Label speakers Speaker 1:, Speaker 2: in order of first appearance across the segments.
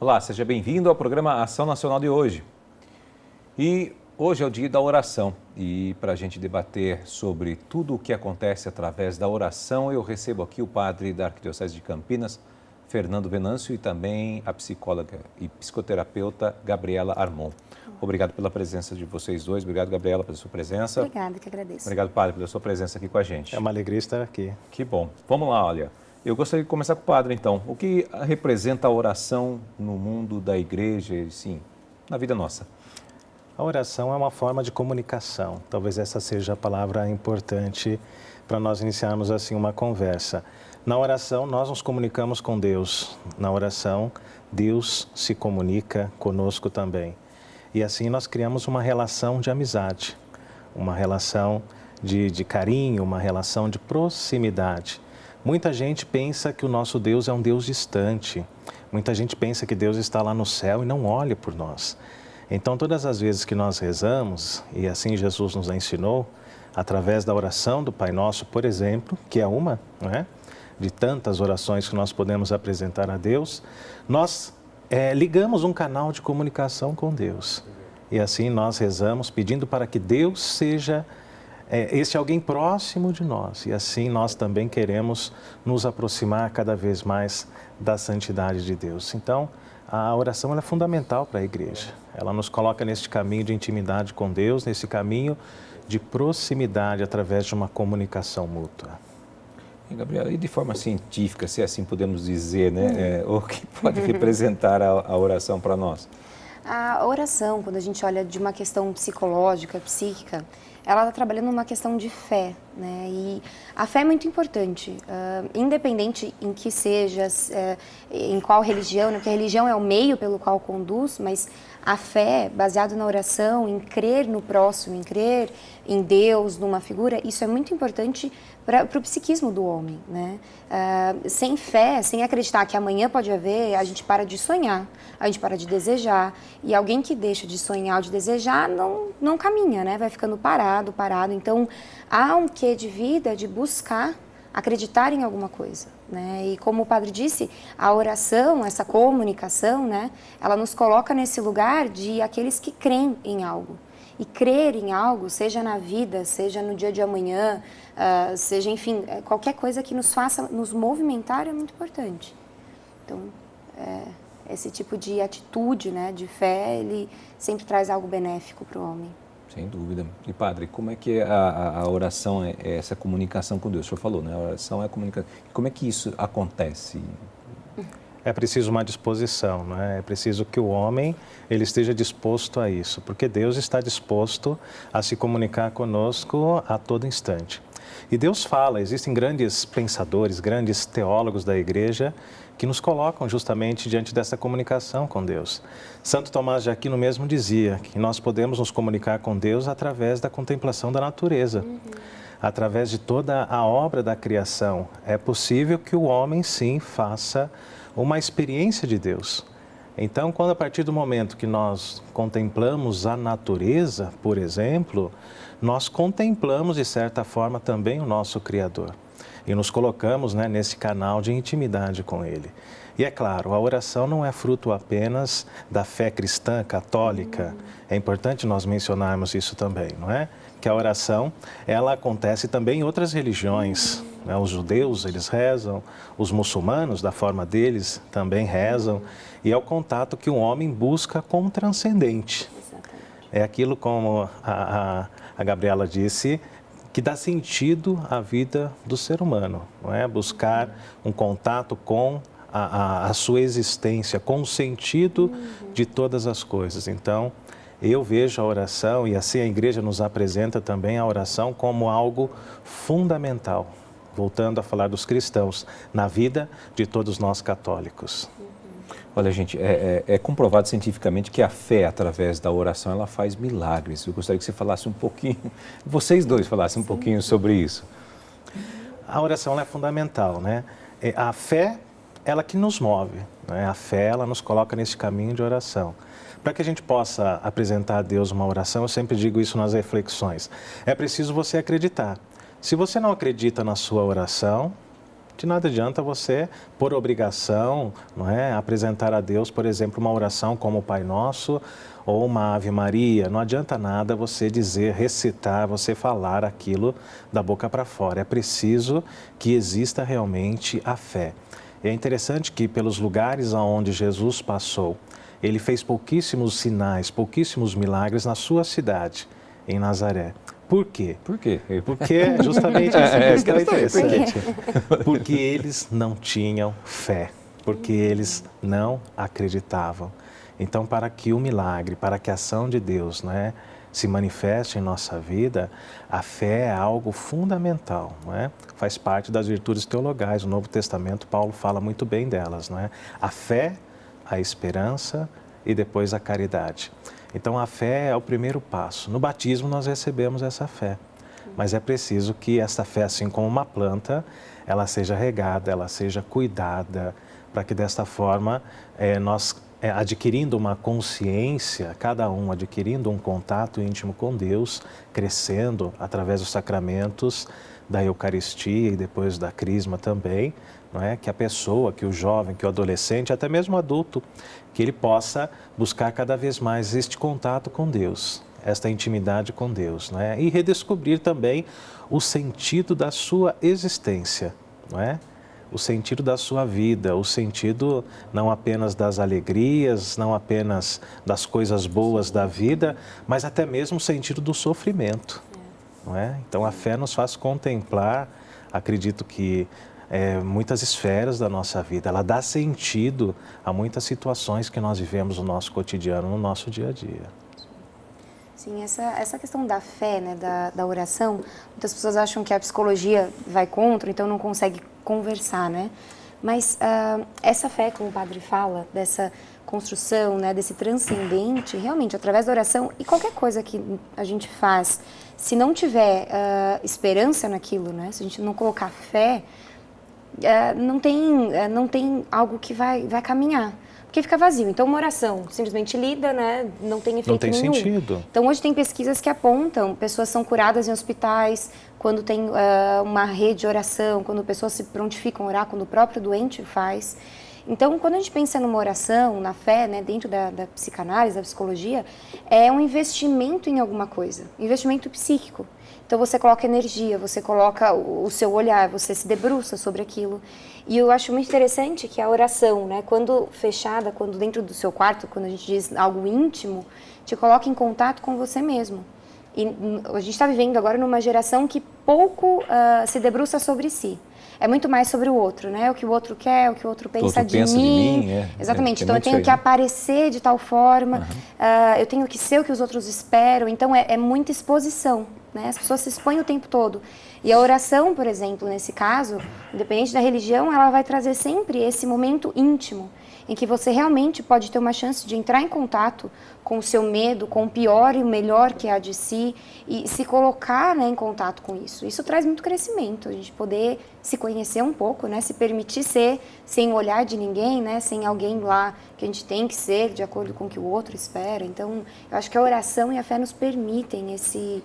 Speaker 1: Olá, seja bem-vindo ao programa Ação Nacional de hoje. E hoje é o dia da oração e para a gente debater sobre tudo o que acontece através da oração, eu recebo aqui o padre da Arquidiocese de Campinas, Fernando Venâncio, e também a psicóloga e psicoterapeuta Gabriela Armon. Obrigado pela presença de vocês dois. Obrigado, Gabriela, pela sua presença.
Speaker 2: Obrigada, que agradeço.
Speaker 1: Obrigado, padre, pela sua presença aqui com a gente.
Speaker 3: É uma alegria estar aqui.
Speaker 1: Que bom. Vamos lá, olha. Eu gostaria de começar com o padre, então. O que representa a oração no mundo da igreja e, sim, na vida nossa?
Speaker 3: A oração é uma forma de comunicação. Talvez essa seja a palavra importante para nós iniciarmos assim uma conversa. Na oração, nós nos comunicamos com Deus. Na oração, Deus se comunica conosco também. E assim nós criamos uma relação de amizade, uma relação de carinho, uma relação de proximidade. Muita gente pensa que o nosso Deus é um Deus distante. Muita gente pensa que Deus está lá no céu e não olha por nós. Então, todas as vezes que nós rezamos, e assim Jesus nos ensinou, através da oração do Pai Nosso, por exemplo, que é uma, não é? De tantas orações que nós podemos apresentar a Deus, nós ligamos um canal de comunicação com Deus. E assim nós rezamos pedindo para que Deus seja esse alguém próximo de nós. E assim nós também queremos nos aproximar cada vez mais da santidade de Deus. Então, a oração ela é fundamental para a igreja. Ela nos coloca nesse caminho de intimidade com Deus, nesse caminho de proximidade através de uma comunicação mútua.
Speaker 1: E, Gabriela, e de forma científica, se assim podemos dizer, né, o que pode representar a oração para nós?
Speaker 2: A oração, quando a gente olha de uma questão psicológica, psíquica, ela está trabalhando uma questão de fé, né? E a fé é muito importante, independente em que seja, em qual religião, né? Porque a religião é o meio pelo qual conduz, mas a fé, baseada na oração, em crer no próximo, em crer em Deus, numa figura, isso é muito importante para o psiquismo do homem, né? Sem fé, sem acreditar que amanhã pode haver, a gente para de sonhar, a gente para de desejar, e alguém que deixa de sonhar ou de desejar não caminha, né? Vai ficando parado. Então, há um quê de vida de buscar acreditar em alguma coisa, né? E como o padre disse, a oração, essa comunicação, né? Ela nos coloca nesse lugar de aqueles que creem em algo. E crer em algo, seja na vida, seja no dia de amanhã, seja, enfim, qualquer coisa que nos faça nos movimentar é muito importante. Então, esse tipo de atitude, né, de fé, ele sempre traz algo benéfico para o homem.
Speaker 1: Sem dúvida. E, padre, como é que a oração é essa comunicação com Deus? O senhor falou, né? A oração é a comunicação. Como é que isso acontece?
Speaker 3: É preciso uma disposição, não é? É preciso que o homem ele esteja disposto a isso, porque Deus está disposto a se comunicar conosco a todo instante. E Deus fala, existem grandes pensadores, grandes teólogos da igreja que nos colocam justamente diante dessa comunicação com Deus. Santo Tomás de Aquino mesmo dizia que nós podemos nos comunicar com Deus através da contemplação da natureza. Através de toda a obra da criação, é possível que o homem, sim, faça uma experiência de Deus. Então, quando a partir do momento que nós contemplamos a natureza, por exemplo, nós contemplamos, de certa forma, também o nosso Criador. E nos colocamos, né, nesse canal de intimidade com Ele. E é claro, a oração não é fruto apenas da fé cristã, católica. É importante nós mencionarmos isso também, não é? Que a oração, ela acontece também em outras religiões. Né? Os judeus, eles rezam, os muçulmanos, da forma deles, também rezam. E é o contato que o homem busca com o transcendente. É aquilo, como a Gabriela disse, que dá sentido à vida do ser humano, não é? Buscar um contato com a sua existência, com o sentido de todas as coisas. Então, eu vejo a oração, e assim a igreja nos apresenta também a oração como algo fundamental, voltando a falar dos cristãos, na vida de todos nós católicos.
Speaker 1: Olha, gente, é comprovado cientificamente que a fé, através da oração, ela faz milagres. Eu gostaria que você falasse um pouquinho, vocês dois falassem um pouquinho sobre isso.
Speaker 3: A oração é fundamental, né? A fé, ela que nos move, né? A fé, ela nos coloca nesse caminho de oração. Para que a gente possa apresentar a Deus uma oração, eu sempre digo isso nas reflexões, é preciso você acreditar. Se você não acredita na sua oração, De nada adianta você, por obrigação, não é, apresentar a Deus, por exemplo, uma oração como o Pai Nosso ou uma Ave Maria. Não adianta nada você dizer, recitar, você falar aquilo da boca para fora. É preciso que exista realmente a fé. É interessante que pelos lugares aonde Jesus passou, ele fez pouquíssimos sinais, pouquíssimos milagres na sua cidade, em Nazaré. Por quê?
Speaker 1: Por quê?
Speaker 3: Porque justamente essa questão é interessante. Porque eles não tinham fé, porque eles não acreditavam. Então, para que o milagre, para que a ação de Deus, né, se manifeste em nossa vida, a fé é algo fundamental, não é? Faz parte das virtudes teologais. No Novo Testamento, Paulo fala muito bem delas, não é? A fé, a esperança e depois a caridade. Então, a fé é o primeiro passo. No batismo, nós recebemos essa fé. Mas é preciso que essa fé, assim como uma planta, ela seja regada, ela seja cuidada, para que desta forma nós, adquirindo uma consciência, cada um adquirindo um contato íntimo com Deus, crescendo através dos sacramentos da Eucaristia e depois da Crisma também, não é? Que a pessoa, que o jovem, que o adolescente, até mesmo o adulto, que ele possa buscar cada vez mais este contato com Deus, esta intimidade com Deus, não é? E redescobrir também o sentido da sua existência, não é? O sentido da sua vida, o sentido não apenas das alegrias, não apenas das coisas boas da vida, mas até mesmo o sentido do sofrimento, não é? Então a fé nos faz contemplar, acredito que muitas esferas da nossa vida, ela dá sentido a muitas situações que nós vivemos no nosso cotidiano, no nosso dia a dia.
Speaker 2: Sim, essa questão da fé, né, da oração, muitas pessoas acham que a psicologia vai contra, então não consegue conversar, né? Mas essa fé, como o padre fala, dessa construção, né, desse transcendente, realmente, através da oração e qualquer coisa que a gente faz, se não tiver esperança naquilo, né, se a gente não colocar fé, não tem algo que vai caminhar. Porque fica vazio. Então, uma oração simplesmente lida, né, não tem efeito nenhum.
Speaker 3: Não tem sentido.
Speaker 2: Então, hoje tem pesquisas que apontam, pessoas são curadas em hospitais, quando tem uma rede de oração, quando pessoas se prontificam a orar, quando o próprio doente faz. Então, quando a gente pensa numa oração, na fé, né, dentro da psicanálise, da psicologia, é um investimento em alguma coisa, investimento psíquico. Então, você coloca energia, você coloca o seu olhar, você se debruça sobre aquilo. E eu acho muito interessante que a oração, né, quando fechada, quando dentro do seu quarto, quando a gente diz algo íntimo, te coloca em contato com você mesmo. E a gente está vivendo agora numa geração que pouco se debruça sobre si. É muito mais sobre o outro, né? O que o outro quer, o que o outro pensa de mim. Exatamente. Então, eu tenho que aparecer de tal forma, eu tenho que ser o que os outros esperam. Então, é muita exposição, né? As pessoas se expõem o tempo todo. E a oração, por exemplo, nesse caso, independente da religião, ela vai trazer sempre esse momento íntimo, em que você realmente pode ter uma chance de entrar em contato com o seu medo, com o pior e o melhor que há de si, e se colocar, né, em contato com isso. Isso traz muito crescimento, a gente poder se conhecer um pouco, né, se permitir ser sem o olhar de ninguém, né, sem alguém lá que a gente tem que ser de acordo com o que o outro espera. Então, eu acho que a oração e a fé nos permitem esse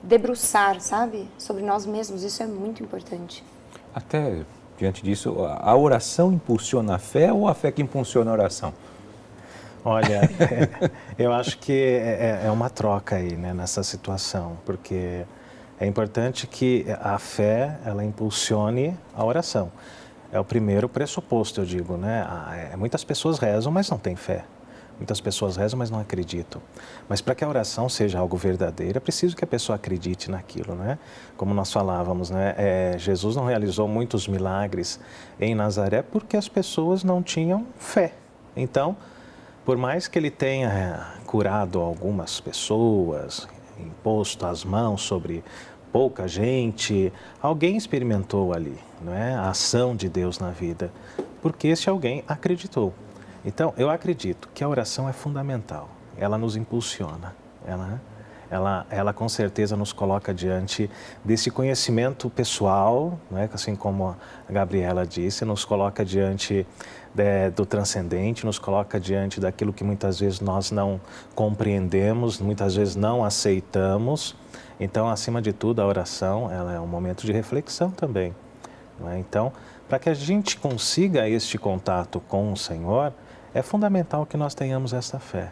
Speaker 2: debruçar, sabe, sobre nós mesmos. Isso é muito importante.
Speaker 1: Até diante disso, a oração impulsiona a fé ou a fé que impulsiona a oração?
Speaker 3: Olha, eu acho que é uma troca aí, né, nessa situação, porque é importante que a fé, ela impulsione a oração. É o primeiro pressuposto, eu digo, né? Muitas pessoas rezam, mas não têm fé. Muitas pessoas rezam, mas não acreditam. Mas para que a oração seja algo verdadeiro, é preciso que a pessoa acredite naquilo, né? Como nós falávamos, né? Jesus não realizou muitos milagres em Nazaré porque as pessoas não tinham fé. Então, por mais que ele tenha curado algumas pessoas, imposto as mãos sobre pouca gente, alguém experimentou ali, não é? A ação de Deus na vida, porque esse alguém acreditou. Então, eu acredito que a oração é fundamental, ela nos impulsiona, ela com certeza nos coloca diante desse conhecimento pessoal, né? Assim como a Gabriela disse, nos coloca diante do transcendente, nos coloca diante daquilo que muitas vezes nós não compreendemos, muitas vezes não aceitamos. Então, acima de tudo, a oração ela é um momento de reflexão também. não é? Então, para que a gente consiga este contato com o Senhor, é fundamental que nós tenhamos essa fé.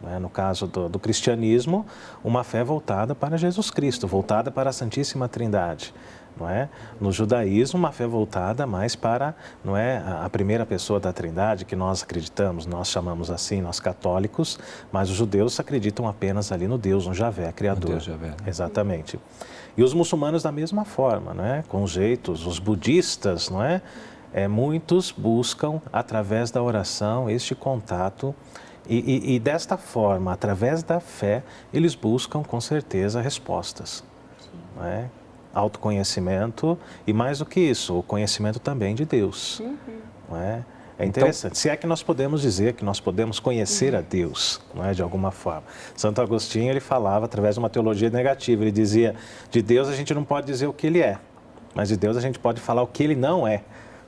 Speaker 3: Não é? No caso do cristianismo, uma fé voltada para Jesus Cristo, voltada para a Santíssima Trindade. Não é? No judaísmo, uma fé voltada mais para, não é, a primeira pessoa da Trindade, que nós acreditamos, nós chamamos assim, nós católicos, mas os judeus acreditam apenas ali no Deus, no Javé, Criador.
Speaker 1: No Deus Javé, né?
Speaker 3: Exatamente. E os muçulmanos da mesma forma, não é? Com jeitos, os budistas, não é? Muitos buscam, através da oração, este contato e desta forma, através da fé, eles buscam, com certeza, respostas. Não é? Autoconhecimento e, mais do que isso, o conhecimento também de Deus. Não é? É interessante. Então, se é que nós podemos dizer que nós podemos conhecer a Deus, não é, de alguma forma. Santo Agostinho, ele falava através de uma teologia negativa. Ele dizia, de Deus a gente não pode dizer o que Ele é, mas de Deus a gente pode falar o que Ele não é,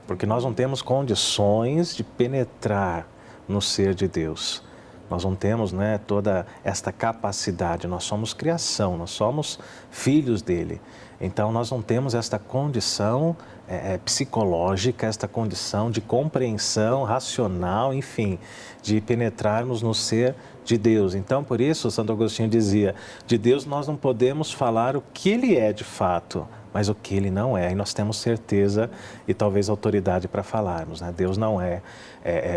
Speaker 3: porque nós não temos condições de penetrar no ser de Deus. Nós não temos, né, toda esta capacidade. Nós somos criação, nós somos filhos dele. Então, nós não temos esta condição psicológica, esta condição de compreensão racional, enfim, de penetrarmos no ser de Deus. Então, por isso, Santo Agostinho dizia, de Deus nós não podemos falar o que Ele é de fato, mas o que Ele não é. E nós temos certeza e talvez autoridade para falarmos, né? Deus não é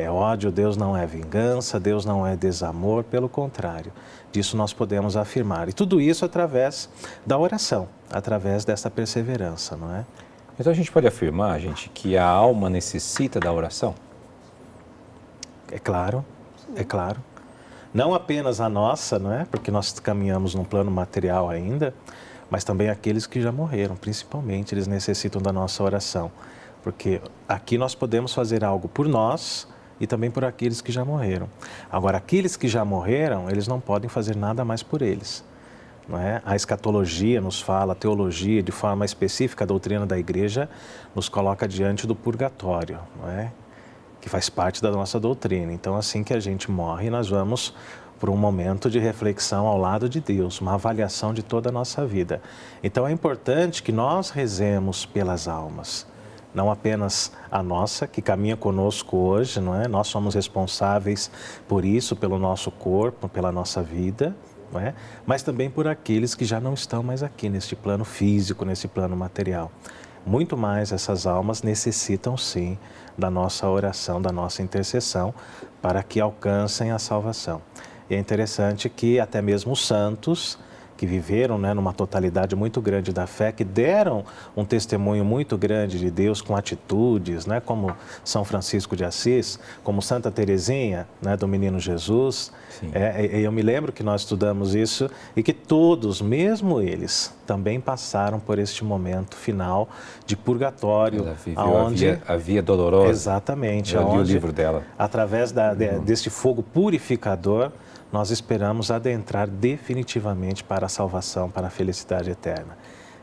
Speaker 3: ódio, Deus não é vingança, Deus não é desamor, pelo contrário. Disso nós podemos afirmar. E tudo isso através da oração, através dessa perseverança, não é?
Speaker 1: Então a gente pode afirmar, gente, que a alma necessita da oração?
Speaker 3: É claro, é claro. Não apenas a nossa, não é? Porque nós caminhamos num plano material ainda, mas também aqueles que já morreram, principalmente, eles necessitam da nossa oração. Porque aqui nós podemos fazer algo por nós e também por aqueles que já morreram. Agora, aqueles que já morreram, eles não podem fazer nada mais por eles. Não é? A escatologia nos fala, a teologia, de forma específica, a doutrina da igreja, nos coloca diante do purgatório, não é? Que faz parte da nossa doutrina. Então, assim que a gente morre, nós vamos por um momento de reflexão ao lado de Deus, uma avaliação de toda a nossa vida. Então, é importante que nós rezemos pelas almas, não apenas a nossa, que caminha conosco hoje, não é? Nós somos responsáveis por isso, pelo nosso corpo, pela nossa vida, não é? Mas também por aqueles que já não estão mais aqui neste plano físico, nesse plano material. Muito mais essas almas necessitam sim da nossa oração, da nossa intercessão, para que alcancem a salvação. E é interessante que até mesmo os santos, que viveram, né, numa totalidade muito grande da fé, que deram um testemunho muito grande de Deus com atitudes, né, como São Francisco de Assis, como Santa Teresinha, né, do Menino Jesus. Eu me lembro que nós estudamos isso e que todos, mesmo eles, também passaram por este momento final de purgatório.
Speaker 1: Ela viveu a via dolorosa.
Speaker 3: Exatamente.
Speaker 1: Eu li o livro dela.
Speaker 3: Através deste fogo purificador, nós esperamos adentrar definitivamente para a salvação, para a felicidade eterna.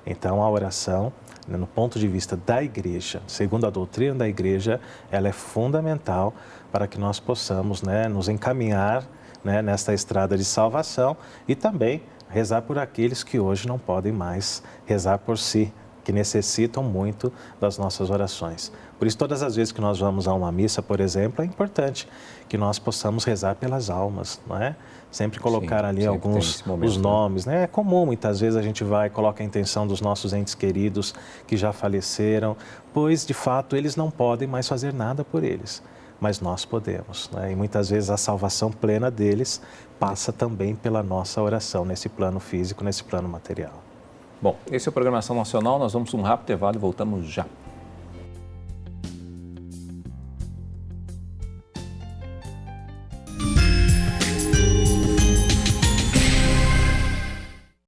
Speaker 3: Então, a oração, no ponto de vista da igreja, segundo a doutrina da igreja, ela é fundamental para que nós possamos, né, nos encaminhar, né, nesta estrada de salvação e também rezar por aqueles que hoje não podem mais rezar por si, que necessitam muito das nossas orações. Por isso, todas as vezes que nós vamos a uma missa, por exemplo, é importante que nós possamos rezar pelas almas, não é? Sempre colocar ali alguns os nomes, né? É comum, muitas vezes a gente vai e coloca a intenção dos nossos entes queridos que já faleceram, pois, de fato, eles não podem mais fazer nada por eles, mas nós podemos, né? E muitas vezes a salvação plena deles passa também pela nossa oração, nesse plano físico, nesse plano material.
Speaker 1: Bom, esse é o Programação Nacional, nós vamos um rápido intervalo e voltamos já.